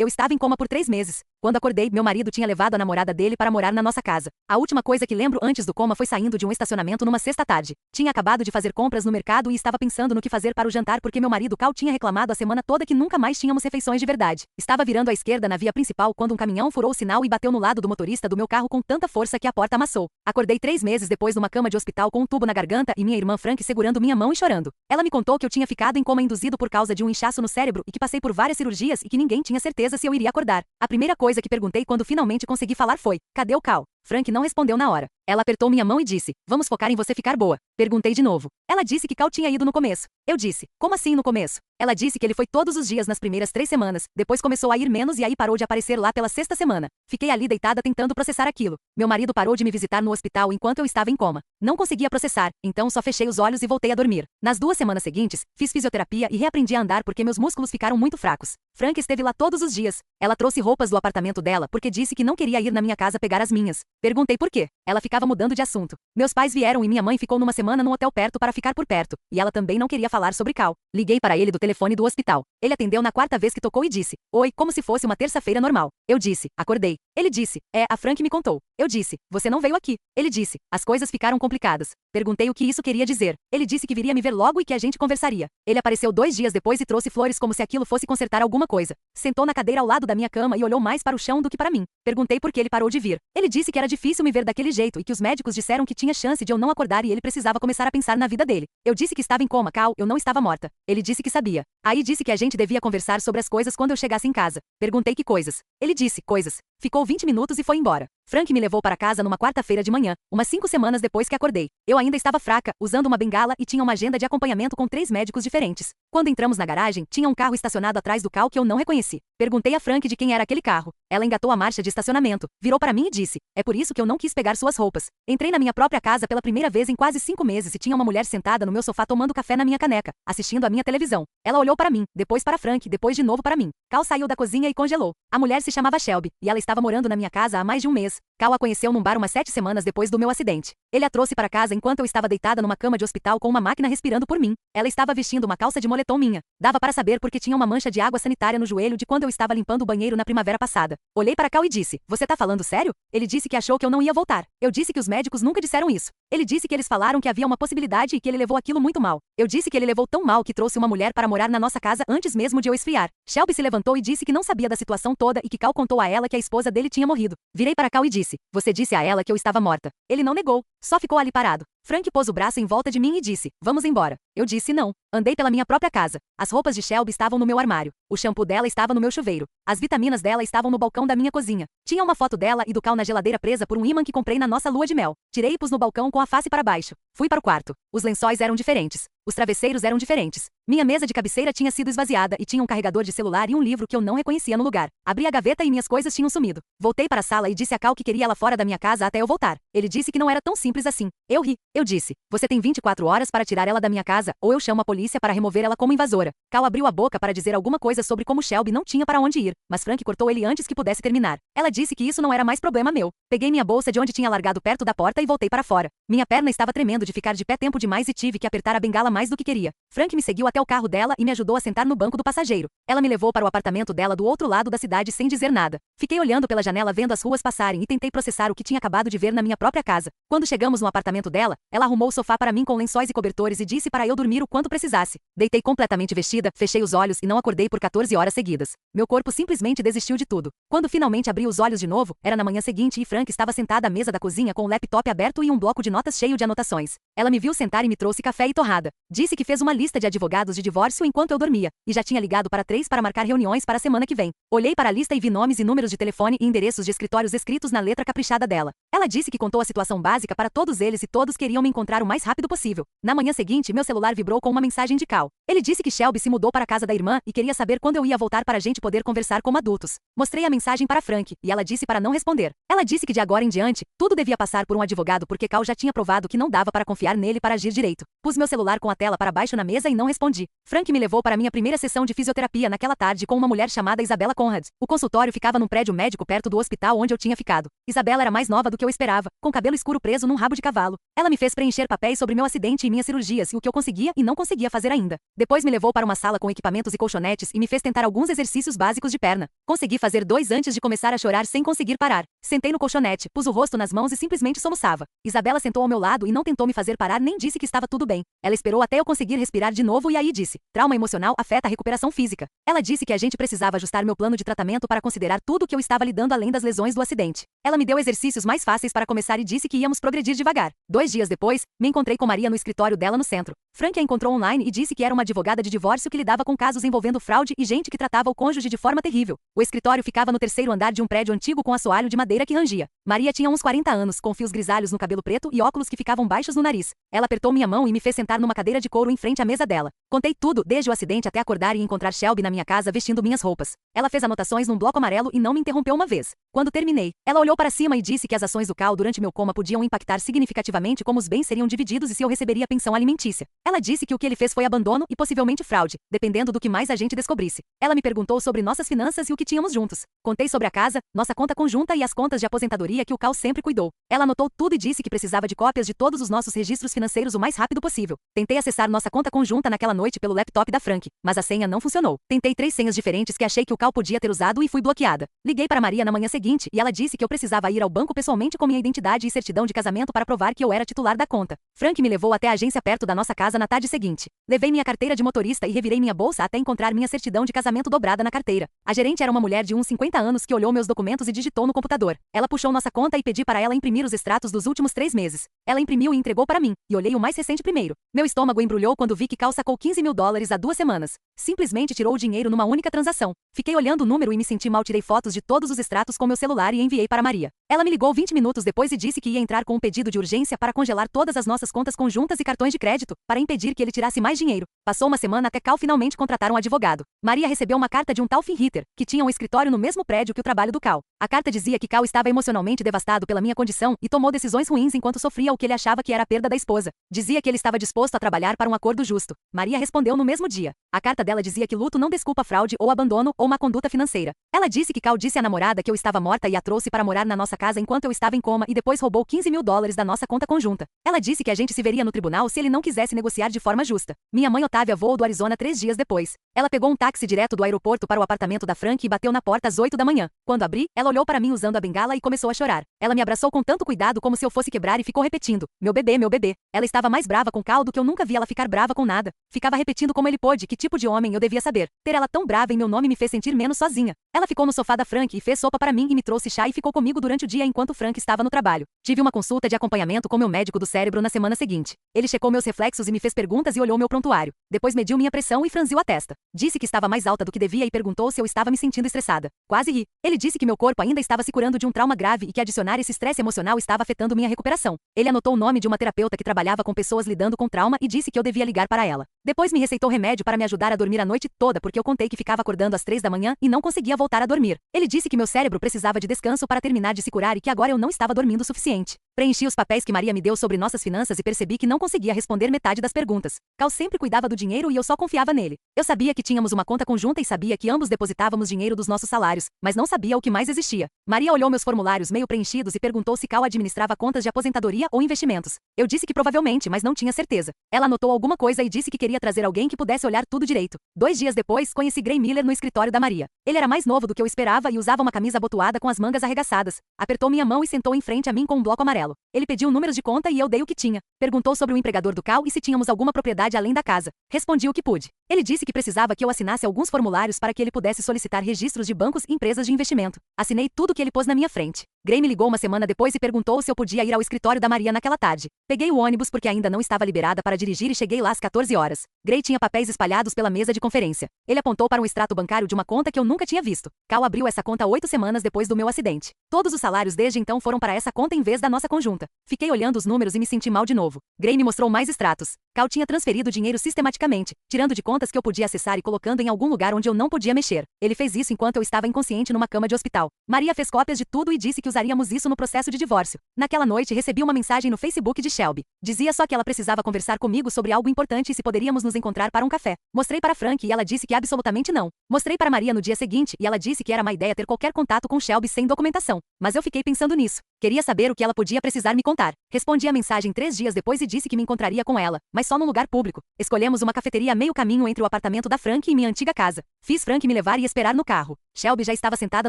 Eu estava em coma por 3 meses. Quando acordei, meu marido tinha levado a namorada dele para morar na nossa casa. A última coisa que lembro antes do coma foi saindo de um estacionamento numa sexta-tarde. Tinha acabado de fazer compras no mercado e estava pensando no que fazer para o jantar porque meu marido Cal tinha reclamado a semana toda que nunca mais tínhamos refeições de verdade. Estava virando à esquerda na via principal quando um caminhão furou o sinal e bateu no lado do motorista do meu carro com tanta força que a porta amassou. Acordei 3 meses depois numa cama de hospital com um tubo na garganta e minha irmã Frank segurando minha mão e chorando. Ela me contou que eu tinha ficado em coma induzido por causa de um inchaço no cérebro e que passei por várias cirurgias e que ninguém tinha certeza se eu iria acordar. A primeira coisa que perguntei quando finalmente consegui falar foi: cadê o Cal? Frank não respondeu na hora. Ela apertou minha mão e disse: vamos focar em você ficar boa. Perguntei de novo. Ela disse que Cal tinha ido no começo. Eu disse: como assim no começo? Ela disse que ele foi todos os dias nas primeiras 3 semanas, depois começou a ir menos e aí parou de aparecer lá pela 6ª semana. Fiquei ali deitada tentando processar aquilo. Meu marido parou de me visitar no hospital enquanto eu estava em coma. Não conseguia processar, então só fechei os olhos e voltei a dormir. Nas 2 semanas seguintes, fiz fisioterapia e reaprendi a andar porque meus músculos ficaram muito fracos. Frank esteve lá todos os dias. Ela trouxe roupas do apartamento dela porque disse que não queria ir na minha casa pegar as minhas. Perguntei por quê. Ela ficava mudando de assunto. Meus pais vieram e minha mãe ficou numa semana num hotel perto para ficar por perto, e ela também não queria falar sobre Cal. Liguei para ele do telefone do hospital. Ele atendeu na 4ª vez que tocou e disse: oi, como se fosse uma terça-feira normal. Eu disse: acordei. Ele disse: a Frank me contou. Eu disse: você não veio aqui. Ele disse: as coisas ficaram complicadas. Perguntei o que isso queria dizer. Ele disse que viria me ver logo e que a gente conversaria. Ele apareceu 2 dias depois e trouxe flores como se aquilo fosse consertar alguma coisa. Sentou na cadeira ao lado da minha cama e olhou mais para o chão do que para mim. Perguntei por que ele parou de vir. Ele disse que era difícil me ver daquele jeito e que os médicos disseram que tinha chance de eu não acordar e ele precisava começar a pensar na vida dele. Eu disse que estava em coma, Cal, eu não estava morta. Ele disse que sabia. Aí disse que a gente devia conversar sobre as coisas quando eu chegasse em casa. Perguntei que coisas. Ele disse: coisas. Ficou 20 minutos e foi embora. Frank me levou para casa numa quarta-feira de manhã, umas 5 semanas depois que acordei. Eu ainda estava fraca, usando uma bengala e tinha uma agenda de acompanhamento com 3 médicos diferentes. Quando entramos na garagem, tinha um carro estacionado atrás do Cal que eu não reconheci. Perguntei a Frank de quem era aquele carro. Ela engatou a marcha de estacionamento, virou para mim e disse: é por isso que eu não quis pegar suas roupas. Entrei na minha própria casa pela primeira vez em quase 5 meses e tinha uma mulher sentada no meu sofá tomando café na minha caneca, assistindo a minha televisão. Ela olhou para mim, depois para Frank, depois de novo para mim. Cal saiu da cozinha e congelou. A mulher se chamava Shelby, e ela estava morando na minha casa há mais de um mês. Cal a conheceu num bar umas 7 semanas depois do meu acidente. Ele a trouxe para casa enquanto eu estava deitada numa cama de hospital com uma máquina respirando por mim. Ela estava vestindo uma calça de moletom minha. Dava para saber porque tinha uma mancha de água sanitária no joelho de quando eu estava limpando o banheiro na primavera passada. Olhei para Cal e disse: você tá falando sério? Ele disse que achou que eu não ia voltar. Eu disse que os médicos nunca disseram isso. Ele disse que eles falaram que havia uma possibilidade e que ele levou aquilo muito mal. Eu disse que ele levou tão mal que trouxe uma mulher para morar na nossa casa antes mesmo de eu esfriar. Shelby se levantou e disse que não sabia da situação toda e que Cal contou a ela que a esposa dele tinha morrido. Virei para Cal e disse: você disse a ela que eu estava morta. Ele não negou, só ficou ali parado. Frank pôs o braço em volta de mim e disse: vamos embora. Eu disse não. Andei pela minha própria casa. As roupas de Shelby estavam no meu armário. O shampoo dela estava no meu chuveiro. As vitaminas dela estavam no balcão da minha cozinha. Tinha uma foto dela e do Cal na geladeira presa por um ímã que comprei na nossa lua de mel. Tirei e pus no balcão com a face para baixo. Fui para o quarto. Os lençóis eram diferentes. Os travesseiros eram diferentes. Minha mesa de cabeceira tinha sido esvaziada e tinha um carregador de celular e um livro que eu não reconhecia no lugar. Abri a gaveta e minhas coisas tinham sumido. Voltei para a sala e disse a Cal que queria ela fora da minha casa até eu voltar. Ele disse que não era tão simples assim. Eu ri. Eu disse: você tem 24 horas para tirar ela da minha casa ou eu chamo a polícia para remover ela como invasora. Cal abriu a boca para dizer alguma coisa sobre como Shelby não tinha para onde ir, mas Frank cortou ele antes que pudesse terminar. Ela disse que isso não era mais problema meu. Peguei minha bolsa de onde tinha largado perto da porta e voltei para fora. Minha perna estava tremendo de ficar de pé tempo demais e tive que apertar a bengala mais do que queria. Frank me seguiu até o carro dela e me ajudou a sentar no banco do passageiro. Ela me levou para o apartamento dela do outro lado da cidade sem dizer nada. Fiquei olhando pela janela vendo as ruas passarem e tentei processar o que tinha acabado de ver na minha própria casa. Quando chegamos no apartamento dela, ela arrumou o sofá para mim com lençóis e cobertores e disse para eu dormir o quanto precisasse. Deitei completamente vestida, fechei os olhos e não acordei por 14 horas seguidas. Meu corpo simplesmente desistiu de tudo. Quando finalmente abri os olhos de novo, era na manhã seguinte e Frank estava sentada à mesa da cozinha com o laptop aberto e um bloco de notas cheio de anotações. Ela me viu sentar e me trouxe café e torrada. Disse que fez uma lista de advogados de divórcio enquanto eu dormia, e já tinha ligado para 3 para marcar reuniões para a semana que vem. Olhei para a lista e vi nomes e números de telefone e endereços de escritórios escritos na letra caprichada dela. Ela disse que contou a situação básica para todos eles e todos queriam me encontrar o mais rápido possível. Na manhã seguinte, meu celular vibrou com uma mensagem de Cal. Ele disse que Shelby se mudou para a casa da irmã e queria saber quando eu ia voltar para a gente poder conversar como adultos. Mostrei a mensagem para Frank, e ela disse para não responder. Ela disse que de agora em diante, tudo devia passar por um advogado porque Cal já tinha provado que não dava para confiar nele para agir direito. Pus meu celular com a tela para baixo na mesa e não respondi. respondi. Frank me levou para minha primeira sessão de fisioterapia naquela tarde com uma mulher chamada Isabela Conrad. O consultório ficava num prédio médico perto do hospital onde eu tinha ficado. Isabela era mais nova do que eu esperava, com cabelo escuro preso num rabo de cavalo. Ela me fez preencher papéis sobre meu acidente e minhas cirurgias e o que eu conseguia e não conseguia fazer ainda. Depois me levou para uma sala com equipamentos e colchonetes e me fez tentar alguns exercícios básicos de perna. Consegui fazer 2 antes de começar a chorar sem conseguir parar. Sentei no colchonete, pus o rosto nas mãos e simplesmente soluçava. Isabela sentou ao meu lado e não tentou me fazer parar nem disse que estava tudo bem. Ela esperou até eu conseguir respirar de novo e aí disse: trauma emocional afeta a recuperação física. Ela disse que a gente precisava ajustar meu plano de tratamento para considerar tudo o que eu estava lidando além das lesões do acidente. Ela me deu exercícios mais fáceis para começar e disse que íamos progredir devagar. 2 dias depois, me encontrei com Maria no escritório dela no centro. Frank a encontrou online e disse que era uma advogada de divórcio que lidava com casos envolvendo fraude e gente que tratava o cônjuge de forma terrível. O escritório ficava no 3º andar de um prédio antigo com assoalho de madeira que rangia. Maria tinha uns 40 anos, com fios grisalhos no cabelo preto e óculos que ficavam baixos no nariz. Ela apertou minha mão e me fez sentar numa cadeira de couro em frente à mesa dela. Contei tudo, desde o acidente até acordar e encontrar Shelby na minha casa vestindo minhas roupas. Ela fez anotações num bloco amarelo e não me interrompeu uma vez. Quando terminei, ela olhou para cima e disse que as ações do Cal durante meu coma podiam impactar significativamente como os bens seriam divididos e se eu receberia pensão alimentícia. Ela disse que o que ele fez foi abandono e possivelmente fraude, dependendo do que mais a gente descobrisse. Ela me perguntou sobre nossas finanças e o que tínhamos juntos. Contei sobre a casa, nossa conta conjunta e as contas de aposentadoria que o Cal sempre cuidou. Ela anotou tudo e disse que precisava de cópias de todos os nossos registros financeiros o mais rápido possível. Tentei acessar nossa conta conjunta naquela noite pelo laptop da Frank, mas a senha não funcionou. Tentei 3 senhas diferentes que achei que o Cal podia ter usado e fui bloqueada. Liguei para Maria na manhã seguinte e ela disse que eu precisava ir ao banco pessoalmente com minha identidade e certidão de casamento para provar que eu era titular da conta. Frank me levou até a agência perto da nossa casa na tarde seguinte. Levei minha carteira de motorista e revirei minha bolsa até encontrar minha certidão de casamento dobrada na carteira. A gerente era uma mulher de uns 50 anos que olhou meus documentos e digitou no computador. Ela puxou nossa conta e pedi para ela imprimir os extratos dos últimos 3 meses. Ela imprimiu e entregou para mim, e olhei o mais recente primeiro. Meu estômago embrulhou quando vi que Cal sacou $15 mil há 2 semanas. Simplesmente tirou o dinheiro numa única transação. Fiquei olhando o número e me senti mal. Tirei fotos de todos os extratos com meu celular e enviei para Maria. Ela me ligou 20 minutos depois e disse que ia entrar com um pedido de urgência para congelar todas as nossas contas conjuntas e cartões de crédito, para impedir que ele tirasse mais dinheiro. Passou uma semana até Cal finalmente contratar um advogado. Maria recebeu uma carta de um tal Finn Ritter, que tinha um escritório no mesmo prédio que o trabalho do Cal. A carta dizia que Cal estava emocionalmente devastado pela minha condição e tomou decisões ruins enquanto sofria o que ele achava que era a perda da esposa. Dizia que ele estava disposto a trabalhar para um acordo justo. Maria respondeu no mesmo dia. A carta dela dizia que luto não desculpa fraude ou abandono ou má conduta financeira. Ela disse que Cal disse à namorada que eu estava morta e a trouxe para morar na nossa casa enquanto eu estava em coma e depois roubou $15 mil da nossa conta conjunta. Ela disse que a gente se veria no tribunal se ele não quisesse negociar de forma justa. Minha mãe Otávia voou do Arizona 3 dias depois. Ela pegou um táxi direto do aeroporto para o apartamento da Frank e bateu na porta às 8 da manhã. Quando abri, ela olhou para mim usando a bengala e começou a chorar. Ela me abraçou com tanto cuidado como se eu fosse quebrar e ficou repetindo: meu bebê, meu bebê. Ela estava mais brava com Cal do que eu nunca vi ela ficar brava com nada. Ficava repetindo como ele pôde, que tipo de homem eu devia saber. Ter ela tão brava em meu nome me fez sentir menos sozinha. Ela ficou no sofá da Frank e fez sopa para mim e me trouxe chá e ficou comigo durante o dia enquanto Frank estava no trabalho. Tive uma consulta de acompanhamento com meu médico do cérebro na semana seguinte. Ele checou meus reflexos e me fez perguntas e olhou meu prontuário. Depois mediu minha pressão e franziu a testa. Disse que estava mais alta do que devia e perguntou se eu estava me sentindo estressada. Quase ri. Ele disse que meu corpo ainda estava se curando de um trauma grave e que adicionar esse estresse emocional estava afetando minha recuperação. Ele anotou o nome de uma terapeuta que trabalhava com pessoas lidando com trauma e disse que eu devia ligar para ela. Depois me receitou remédio para me ajudar a dormir a noite toda porque eu contei que ficava acordando às 3 da manhã e não conseguia voltar a dormir. Ele disse que meu cérebro precisava de descanso para terminar de se curar e que agora eu não estava dormindo o suficiente. Preenchi os papéis que Maria me deu sobre nossas finanças e percebi que não conseguia responder metade das perguntas. Cal sempre cuidava do dinheiro e eu só confiava nele. Eu sabia que tínhamos uma conta conjunta e sabia que ambos depositávamos dinheiro dos nossos salários, mas não sabia o que mais existia. Maria olhou meus formulários meio preenchidos e perguntou se Cal administrava contas de aposentadoria ou investimentos. Eu disse que provavelmente, mas não tinha certeza. Ela anotou alguma coisa e disse que queria trazer alguém que pudesse olhar tudo direito. 2 dias depois, conheci Gray Miller no escritório da Maria. Ele era mais novo do que eu esperava e usava uma camisa abotoada com as mangas arregaçadas. Apertou minha mão e sentou em frente a mim com um bloco amarelo. Ele pediu números de conta e eu dei o que tinha. Perguntou sobre o empregador do Cal e se tínhamos alguma propriedade além da casa. Respondi o que pude. Ele disse que precisava que eu assinasse alguns formulários para que ele pudesse solicitar registros de bancos e empresas de investimento. Assinei tudo que ele pôs na minha frente. Gray me ligou uma semana depois e perguntou se eu podia ir ao escritório da Maria naquela tarde. Peguei o ônibus porque ainda não estava liberada para dirigir e cheguei lá às 14 horas. Gray tinha papéis espalhados pela mesa de conferência. Ele apontou para um extrato bancário de uma conta que eu nunca tinha visto. Cal abriu essa conta 8 semanas depois do meu acidente. Todos os salários desde então foram para essa conta em vez da nossa conjunta. Fiquei olhando os números e me senti mal de novo. Gray me mostrou mais extratos. Cal tinha transferido dinheiro sistematicamente, tirando de contas que eu podia acessar e colocando em algum lugar onde eu não podia mexer. Ele fez isso enquanto eu estava inconsciente numa cama de hospital. Maria fez cópias de tudo e disse que usaríamos isso no processo de divórcio. Naquela noite recebi uma mensagem no Facebook de Shelby. Dizia só que ela precisava conversar comigo sobre algo importante e se poderíamos nos encontrar para um café. Mostrei para Frank e ela disse que absolutamente não. Mostrei para Maria no dia seguinte e ela disse que era má ideia ter qualquer contato com Shelby sem documentação. Mas eu fiquei pensando nisso. Queria saber o que ela podia precisar me contar. Respondi a mensagem 3 dias depois e disse que me encontraria com ela, mas só num lugar público. Escolhemos uma cafeteria a meio caminho entre o apartamento da Frank e minha antiga casa. Fiz Frank me levar e esperar no carro. Shelby já estava sentada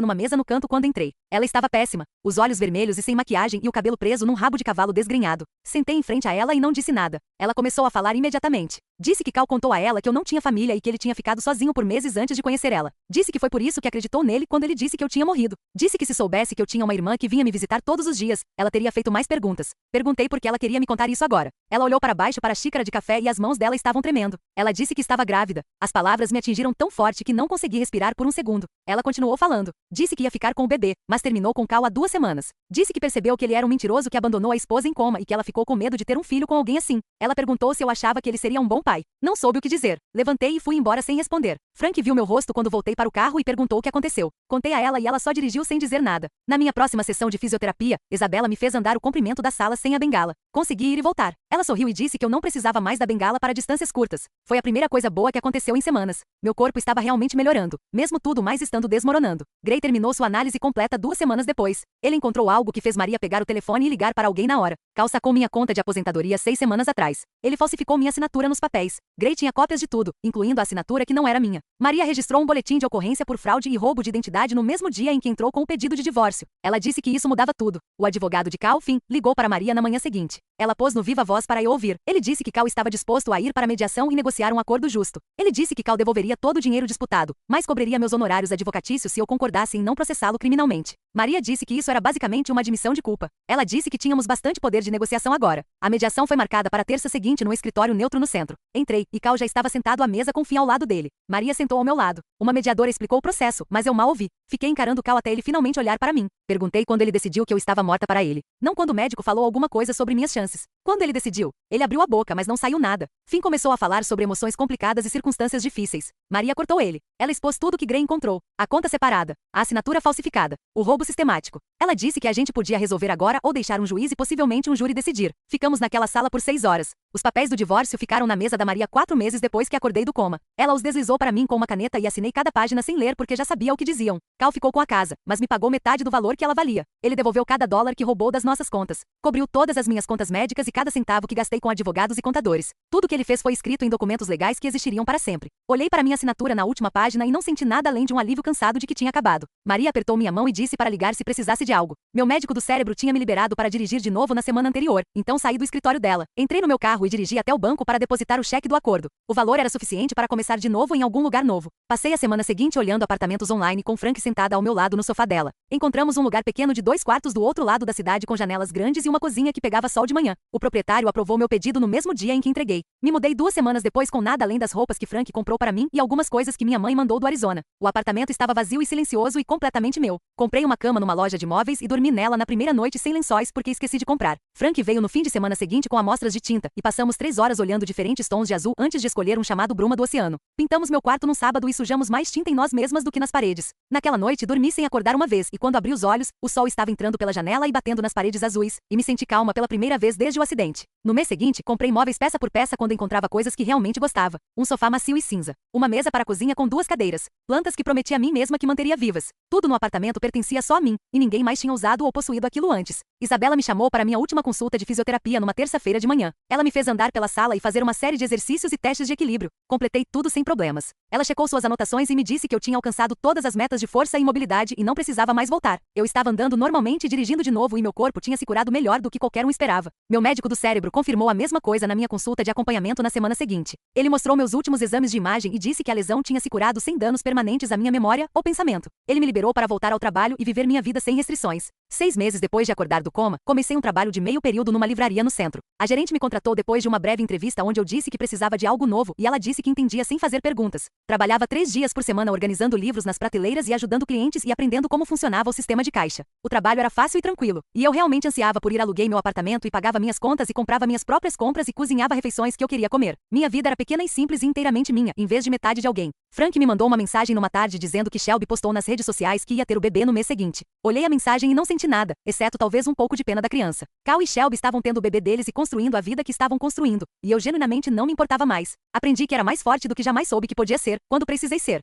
numa mesa no canto quando entrei. Ela estava péssima, os olhos vermelhos e sem maquiagem e o cabelo preso num rabo de cavalo desgrenhado. Sentei em frente a ela e não disse nada. Ela começou a falar imediatamente. Disse que Cal contou a ela que eu não tinha família e que ele tinha ficado sozinho por meses antes de conhecer ela. Disse que foi por isso que acreditou nele quando ele disse que eu tinha morrido. Disse que se soubesse que eu tinha uma irmã que vinha me visitar todos os dias, ela teria feito mais perguntas. Perguntei por que ela queria me contar isso agora. Ela olhou para baixo para a xícara de café e as mãos dela estavam tremendo. Ela disse que estava grávida. As palavras me atingiram tão forte que não consegui respirar por um segundo. Ela continuou falando. Disse que ia ficar com o bebê, mas terminou com Cal há 2 semanas. Disse que percebeu que ele era um mentiroso que abandonou a esposa em coma e que ela ficou com medo de ter um filho com alguém assim. Ela perguntou se eu achava que ele seria um bom pai. Não soube o que dizer. Levantei e fui embora sem responder. Frank viu meu rosto quando voltei para o carro e perguntou o que aconteceu. Contei a ela e ela só dirigiu sem dizer nada. Na minha próxima sessão de fisioterapia, Isabela me fez andar o comprimento da sala sem a bengala. Consegui ir e voltar. Ela sorriu e disse que eu não precisava mais da bengala para distâncias curtas. Foi a primeira coisa boa que aconteceu em semanas. Meu corpo estava realmente melhorando, mesmo tudo mais estando desmoronando. Gray terminou sua análise completa 2 semanas depois. Ele encontrou algo que fez Maria pegar o telefone e ligar para alguém na hora. Cal sacou minha conta de aposentadoria 6 semanas atrás. Ele falsificou minha assinatura nos papéis. Gray tinha cópias de tudo, incluindo a assinatura que não era minha. Maria registrou um boletim de ocorrência por fraude e roubo de identidade no mesmo dia em que entrou com o pedido de divórcio. Ela disse que isso mudava tudo. O advogado de Cal, Finn, ligou para Maria na manhã seguinte. Ela pôs no viva voz para eu ouvir. Ele disse que Cal estava disposto a ir para a mediação e negociar um acordo justo. Ele disse que Cal devolveria todo o dinheiro disputado, mas cobriria meus honorários advocatícios se eu concordasse em não processá-lo criminalmente. Maria disse que isso era basicamente uma admissão de culpa. Ela disse que tínhamos bastante poder de negociação agora. A mediação foi marcada para a terça seguinte no escritório neutro no centro. Entrei, e Cal já estava sentado à mesa com Finn ao lado dele. Maria sentou ao meu lado. Uma mediadora explicou o processo, mas eu mal ouvi. Fiquei encarando Cal até ele finalmente olhar para mim. Perguntei quando ele decidiu que eu estava morta para ele. Não quando o médico falou alguma coisa sobre minhas chances. Quando ele decidiu, ele abriu a boca, mas não saiu nada. Finn começou a falar sobre emoções complicadas e circunstâncias difíceis. Maria cortou ele. Ela expôs tudo o que Gray encontrou. A conta separada, a assinatura falsificada, o roubo sistemático. Ela disse que a gente podia resolver agora ou deixar um juiz e possivelmente um júri decidir. Ficamos naquela sala por 6 horas. Os papéis do divórcio ficaram na mesa da Maria 4 meses depois que acordei do coma. Ela os deslizou para mim com uma caneta e assinei cada página sem ler porque já sabia o que diziam. Cal ficou com a casa, mas me pagou metade do valor que ela valia. Ele devolveu cada dólar que roubou das nossas contas. Cobriu todas as minhas contas médicas e cada centavo que gastei com advogados e contadores. Tudo que ele fez foi escrito em documentos legais que existiriam para sempre. Olhei para minha assinatura na última página e não senti nada além de um alívio cansado de que tinha acabado. Maria apertou minha mão e disse para ligar se precisasse de algo. Meu médico do cérebro tinha me liberado para dirigir de novo na semana anterior, então saí do escritório dela. Entrei no meu carro e dirigi até o banco para depositar o cheque do acordo. O valor era suficiente para começar de novo em algum lugar novo. Passei a semana seguinte olhando apartamentos online com Frank sentada ao meu lado no sofá dela. Encontramos um lugar pequeno de 2 quartos do outro lado da cidade com janelas grandes e uma cozinha que pegava sol de manhã. O proprietário aprovou meu pedido no mesmo dia em que entreguei. Me mudei 2 semanas depois com nada além das roupas que Frank comprou para mim e algumas coisas que minha mãe mandou do Arizona. O apartamento estava vazio e silencioso e completamente meu. Comprei uma cama numa loja de móveis e dormi nela na primeira noite sem lençóis porque esqueci de comprar. Frank veio no fim de semana seguinte com amostras de tinta e passamos 3 horas olhando diferentes tons de azul antes de escolher um chamado Bruma do Oceano. Pintamos meu quarto num sábado e sujamos mais tinta em nós mesmas do que nas paredes. Naquela noite dormi sem acordar uma vez e quando abri os olhos, o sol estava entrando pela janela e batendo nas paredes azuis, e me senti calma pela primeira vez desde o acidente. No mês seguinte, comprei móveis peça por peça quando encontrava coisas que realmente gostava. Um sofá macio e cinza. Uma mesa para a cozinha com 2 cadeiras. Plantas que prometi a mim mesma que manteria vivas. Tudo no apartamento pertencia só a mim, e ninguém mais tinha usado ou possuído aquilo antes. Isabela me chamou para minha última consulta de fisioterapia numa terça-feira de manhã. Ela me fez andar pela sala e fazer uma série de exercícios e testes de equilíbrio. Completei tudo sem problemas. Ela checou suas anotações e me disse que eu tinha alcançado todas as metas de força e mobilidade e não precisava mais voltar. Eu estava andando normalmente e dirigindo de novo e meu corpo tinha se curado melhor do que qualquer um esperava. Meu médico do cérebro confirmou a mesma coisa na minha consulta de acompanhamento na semana seguinte. Ele mostrou meus últimos exames de imagem e disse que a lesão tinha se curado sem danos permanentes à minha memória ou pensamento. Ele me liberou para voltar ao trabalho e viver minha vida sem restrições. 6 meses depois de acordar do coma, comecei um trabalho de meio período numa livraria no centro. A gerente me contratou depois de uma breve entrevista onde eu disse que precisava de algo novo e ela disse que entendia sem fazer perguntas. Trabalhava 3 dias por semana organizando livros nas prateleiras e ajudando clientes e aprendendo como funcionava o sistema de caixa. O trabalho era fácil e tranquilo, e eu realmente ansiava por ir. Aluguei meu apartamento e pagava minhas contas e comprava minhas próprias compras e cozinhava refeições que eu queria comer. Minha vida era pequena e simples e inteiramente minha, em vez de metade de alguém. Frank me mandou uma mensagem numa tarde dizendo que Shelby postou nas redes sociais que ia ter o bebê no mês seguinte. Olhei a mensagem e não senti nada, exceto talvez um pouco de pena da criança. Cal e Shelby estavam tendo o bebê deles e construindo a vida que estavam construindo, e eu genuinamente não me importava mais. Aprendi que era mais forte do que jamais soube que podia ser, quando precisei ser.